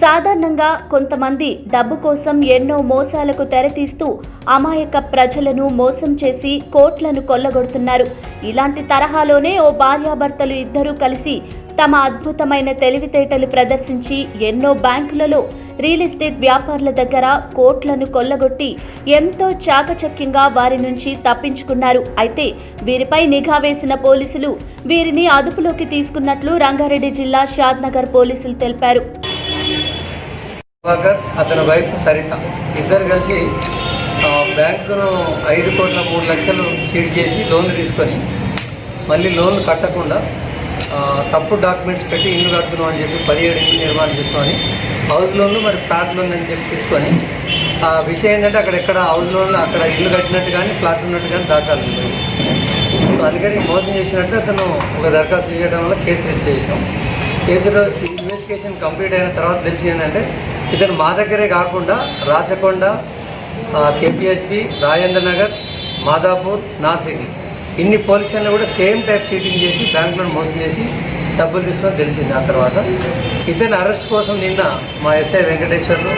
సాధారణంగా కొంతమంది డబ్బు కోసం ఎన్నో మోసాలకు తెరతీస్తూ అమాయక ప్రజలను మోసం చేసి కోట్లను కొల్లగొడుతున్నారు. ఇలాంటి తరహాలోనే ఓ భార్యాభర్తలు ఇద్దరూ కలిసి తమ అద్భుతమైన తెలివితేటలు ప్రదర్శించి ఎన్నో బ్యాంకులలో రియల్ ఎస్టేట్ వ్యాపారుల దగ్గర కోట్లను కొల్లగొట్టి ఎంతో చాకచక్యంగా వారి నుంచి తప్పించుకున్నారు. అయితే వీరిపై నిఘా వేసిన పోలీసులు వీరిని అదుపులోకి తీసుకున్నట్లు రంగారెడ్డి జిల్లా షాద్నగర్ పోలీసులు తెలిపారు. అతని వైఫ్ సరిత ఇద్దరు కలిసి బ్యాంకును 5,03,00,000 చీట్ చేసి లోన్లు తీసుకొని మళ్ళీ లోన్లు కట్టకుండా తప్పుడు డాక్యుమెంట్స్ పెట్టి ఇల్లు కడుతున్నాం అని చెప్పి 17 ఇల్లు నిర్మాణం చేసుకోని హౌస్ లోన్లు మరి ఫ్లాట్ లోన్లు అని చెప్పి తీసుకొని ఆ విషయం ఏంటంటే అక్కడెక్కడ హౌస్ లోన్లు అక్కడ ఇల్లు కట్టినట్టు కానీ ఫ్లాట్ ఉన్నట్టు కానీ దాఖలు ఉన్నాయి. అందుకని మోసం చేసినట్టు అతను ఒక దరఖాస్తు చేయడం వల్ల కేసు రిజిస్టర్ చేసాం. కేసులో ఇన్వెస్టిగేషన్ కంప్లీట్ అయిన తర్వాత తెలిసి ఏంటంటే ఇతను మా దగ్గరే కాకుండా రాచకొండ, కేపీహెచ్బి, రాజేంద్ర నగర్, మాదాపూర్, నాసిక్ ఇన్ని పోలీస్ స్టేషన్లు కూడా సేమ్ టైప్ చీటింగ్ చేసి బ్యాంకులో మోసం చేసి డబ్బులు తీసుకొని తెలిసింది. ఆ తర్వాత ఇతని అరెస్ట్ కోసం నిన్న మా ఎస్ఐ వెంకటేశ్వర్లు,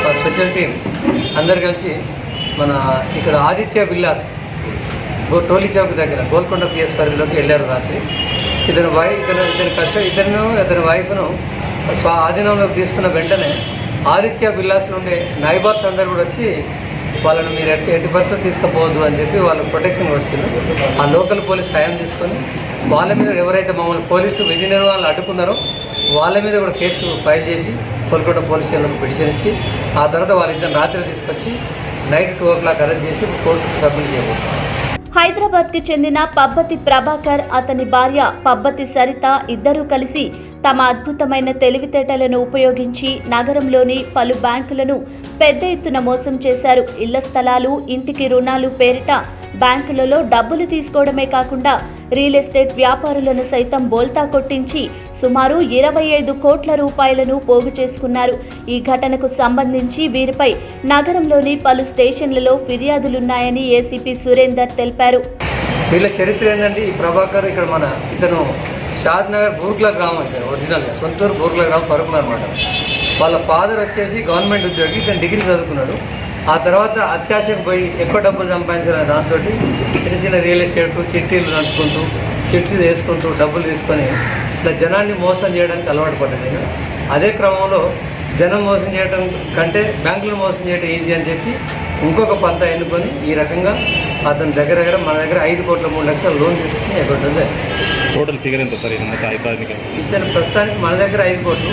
మా స్పెషల్ టీం అందరు కలిసి మన ఇక్కడ ఆదిత్య విల్లాస్ టోలీ చౌక్ దగ్గర గోల్కొండ పిఎస్ పరిధిలోకి వెళ్ళారు. రాత్రి ఇతని వైఫ్ను ఆధీనంలోకి తీసుకున్న వెంటనే ఆదిత్య విల్లాస్లో ఉండే నైబర్స్ అందరు కూడా వచ్చి వాళ్ళని మీరు ఎట్టి పరిస్థితులు తీసుకుపోవద్దు అని చెప్పి వాళ్ళు ప్రొటెక్షన్ వస్తుంది. ఆ లోకల్ పోలీస్ సాయం తీసుకొని వాళ్ళ మీద ఎవరైతే మమ్మల్ని పోలీసు విధి నిర్వహణలు అడ్డుకున్నారో వాళ్ళ మీద కూడా కేసు ఫైల్ చేసి కోల్కతా పోలీస్ స్టేషన్లకు పిటిషన్ ఇచ్చి ఆ తర్వాత వాళ్ళిద్దరు రాత్రి తీసుకొచ్చి నైట్ 2 o'clock అరెస్ట్ చేసి కోర్టుకు సబ్మిట్ చేయబోతున్నారు. హైదరాబాద్కి చెందిన పబ్బతి ప్రభాకర్, అతని భార్య పబ్బతి సరిత ఇద్దరూ కలిసి తమ అద్భుతమైన తెలివితేటలను ఉపయోగించి నగరంలోని పలు బ్యాంకులను పెద్ద ఎత్తున మోసం చేశారు. ఇళ్ల స్థలాలు, ఇంటికి రుణాలు పేరిట బ్యాంకులలో డబ్బులు తీసుకోవడమే కాకుండా రియల్ ఎస్టేట్ వ్యాపారులను సైతం బోల్తా కొట్టించి సుమారు 25 కోట్ల రూపాయలను పోగు చేసుకున్నారు. ఈ ఘటనకు సంబంధించి వీరిపై నగరంలోని పలు స్టేషన్లలో ఫిర్యాదులున్నాయని ఏసీపీ సురేందర్ తెలిపారు. వీళ్ళ చరిత్ర ఏంటంటే ఈ ప్రభాకర్ ఇక్కడ ఇతను షాద్నగర్ బూర్గ్లా గ్రామం, ఇతను ఒరిజినల్గా సొంతూరు బూర్గ్లా గ్రామం పరుకులు అనమాట. వాళ్ళ ఫాదర్ వచ్చేసి గవర్నమెంట్ ఉద్యోగి, ఇతను డిగ్రీ చదువుకున్నాడు. ఆ తర్వాత అత్యాశకు పోయి ఎక్కువ డబ్బులు సంపాదించాలనే దాంతో చిన్న చిన్న రియల్ ఎస్టేట్ చిట్టీలు నడుపుకుంటూ చిట్స్ వేసుకుంటూ డబ్బులు తీసుకొని ఇట్లా జనాన్ని మోసం చేయడానికి అలవాటు పడ్డాడు. అదే క్రమంలో జనం మోసం చేయడం కంటే బ్యాంకులు మోసం చేయడం ఈజీ అని చెప్పి ఇంకొక పంత ఎన్నుకొని ఈ రకంగా అతని దగ్గర మన దగ్గర 5,03,00,000 లోన్ తీసుకుని ఎక్కడ టోటల్ ఫిగర్ ఎంత సార్? ఇతను ప్రస్తుతానికి మన దగ్గర 5 కోట్లు,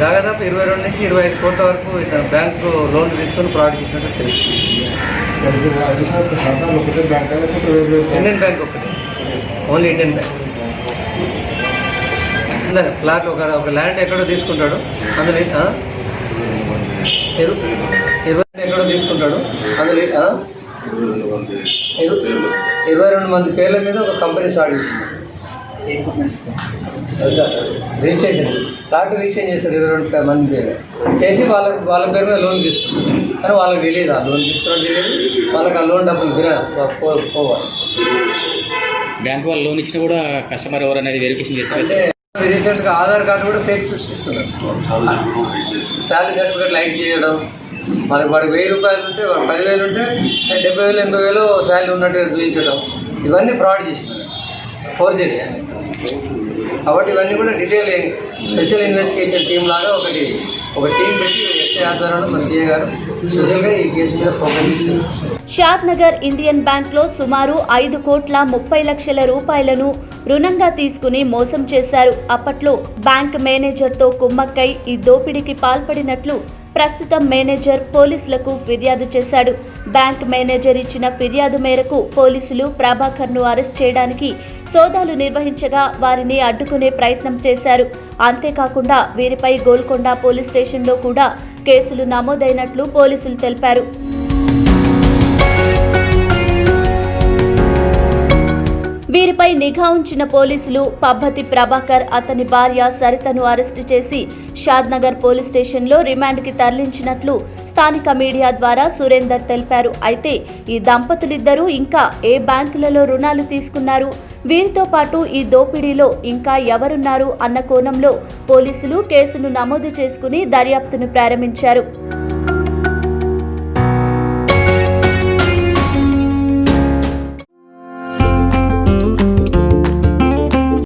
దాదాపు 22 నుంచి 25 కోట్ల వరకు ఇతను బ్యాంకు లోన్ తీసుకొని ఫ్రాడ్ చేసినట్టు తెలుస్తుంది. ఇండియన్ బ్యాంక్ ఒకటి, ఓన్లీ ఇండియన్ బ్యాంక్. ఫ్లాట్ ఒక ల్యాండ్ ఎక్కడో తీసుకుంటాడు, అందులో 22 తీసుకుంటాడు. అందులో 22 మంది పేర్ల మీద ఒక కంపెనీ స్టార్ట్ చేసింది. రిజిస్ట్రేషన్ ఫ్లాట్ రిజిస్ట్రేషన్ చేస్తారు 22 మంది పేరు చేసి వాళ్ళ పేరు మీద లోన్ తీసుకుంటారు. కానీ వాళ్ళకి తెలియదు, ఆ లోన్ తీసుకోవడం తెలియదు వాళ్ళకి. ఆ లోన్ డబ్బులు పోవాలి. బ్యాంక్ వాళ్ళు లోన్ ఇచ్చినా కూడా కస్టమర్ ఎవరు అనేది వెరిఫికేషన్ చేస్తారు. రీసెంట్గా ఆధార్ కార్డు కూడా ఫేక్ సృష్టిస్తున్నారు. శాలరీ సర్టిఫికేట్ లైక్ చేయడం, వాడికి 1000 రూపాయలు ఉంటే 10,000 ఉంటే 70,000 80,000 శాలరీ ఉన్నట్టుగా చూపించడం, ఇవన్నీ ఫ్రాడ్ చేసినారు, ఫోర్జరీ. కాబట్టి ఇవన్నీ కూడా డీటెయిల్ స్పెషల్ ఇన్వెస్టిగేషన్ టీం లాగా ఒక టీం పెట్టి ఎస్ఐ ఆధ్వర్యంలో మా సీఏ గారు స్పెషల్గా ఈ కేసు మీద ఫోకస్ చేశారు. షాద్నగర్ ఇండియన్ బ్యాంక్లో సుమారు 5,30,00,000 రూపాయలను రుణంగా తీసుకుని మోసం చేశారు. అప్పట్లో బ్యాంక్ మేనేజర్తో కుమ్మక్కై ఈ దోపిడీకి పాల్పడినట్లు ప్రస్తుతం మేనేజర్ పోలీసులకు ఫిర్యాదు చేశాడు. బ్యాంక్ మేనేజర్ ఇచ్చిన ఫిర్యాదు మేరకు పోలీసులు ప్రభాకర్ను అరెస్ట్ చేయడానికి సోదాలు నిర్వహించగా వారిని అడ్డుకునే ప్రయత్నం చేశారు. అంతేకాకుండా వీరిపై గోల్కొండ పోలీస్ స్టేషన్లో కూడా కేసులు నమోదైనట్లు పోలీసులు తెలిపారు. వీరిపై నిఘా ఉంచిన పోలీసులు పబ్బతి ప్రభాకర్, అతని భార్య సరితను అరెస్టు చేసి షాద్నగర్ పోలీస్ స్టేషన్లో రిమాండ్కి తరలించినట్లు స్థానిక మీడియా ద్వారా సురేందర్ తెలిపారు. అయితే ఈ దంపతులిద్దరూ ఇంకా ఏ బ్యాంకులలో రుణాలు తీసుకున్నారు, వీరితో పాటు ఈ దోపిడీలో ఇంకా ఎవరున్నారు అన్న కోణంలో పోలీసులు కేసును నమోదు చేసుకుని దర్యాప్తును ప్రారంభించారు.